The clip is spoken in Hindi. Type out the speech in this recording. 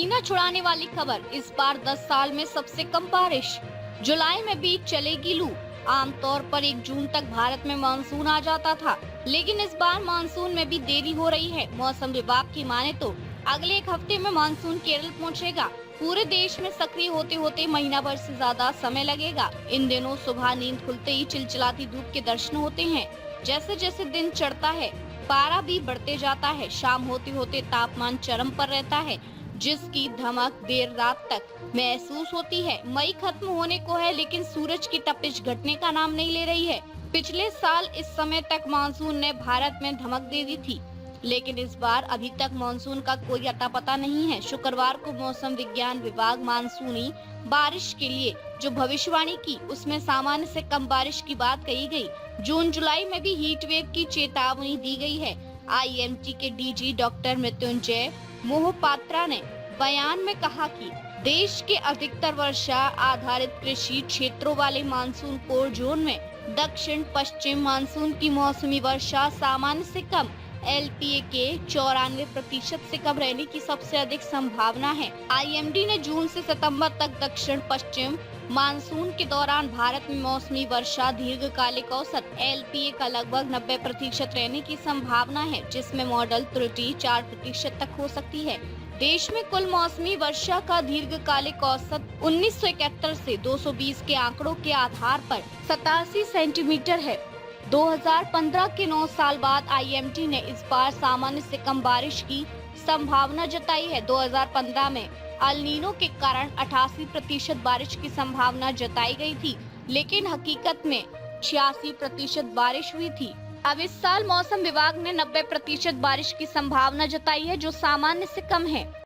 पसीना छुड़ाने वाली खबर, इस बार 10 साल में सबसे कम बारिश। जुलाई में भी चलेगी लू। आमतौर पर 1 जून तक भारत में मानसून आ जाता था, लेकिन इस बार मानसून में भी देरी हो रही है। मौसम विभाग की माने तो अगले 1 हफ्ते में मानसून केरल पहुंचेगा। पूरे देश में सक्रिय होते होते महीना भर से ज्यादा समय लगेगा। इन दिनों सुबह नींद खुलते ही चिलचिलाती धूप के दर्शन होते हैं। जैसे जैसे दिन चढ़ता है, पारा भी बढ़ते जाता है। शाम होते होते तापमान चरम पर रहता है, जिसकी धमक देर रात तक महसूस होती है। मई खत्म होने को है, लेकिन सूरज की तपिश घटने का नाम नहीं ले रही है। पिछले साल इस समय तक मानसून ने भारत में धमक दे दी थी, लेकिन इस बार अभी तक मानसून का कोई अता पता नहीं है। शुक्रवार को मौसम विज्ञान विभाग मानसूनी बारिश के लिए जो भविष्यवाणी की, उसमें सामान्य से कम बारिश की बात कही गई। जून जुलाई में भी हीट वेव की चेतावनी दी गई है। आईएमडी के डीजी डॉक्टर मृत्युंजय मोहपात्रा ने बयान में कहा कि देश के अधिकतर वर्षा आधारित कृषि क्षेत्रों वाले मानसून कोर जोन में दक्षिण पश्चिम मानसून की मौसमी वर्षा सामान्य से कम एलपीए के 94% से कम रहने की सबसे अधिक संभावना है। आईएमडी ने जून से सितंबर तक दक्षिण पश्चिम मानसून के दौरान भारत में मौसमी वर्षा दीर्घकालिक औसत एलपीए का लगभग 90% रहने की संभावना है, जिसमें मॉडल त्रुटि 4% तक हो सकती है। देश में कुल मौसमी वर्षा का दीर्घकालिक औसत 1971 से 220 के आंकड़ों के आधार पर 87 सेंटीमीटर है। 2015 के 9 साल बाद आईएमडी ने इस बार सामान्य से कम बारिश की संभावना जताई है। 2015 में अल नीनो के कारण 88% बारिश की संभावना जताई गई थी, लेकिन हकीकत में 86% बारिश हुई थी। अब इस साल मौसम विभाग ने 90% बारिश की संभावना जताई है, जो सामान्य से कम है।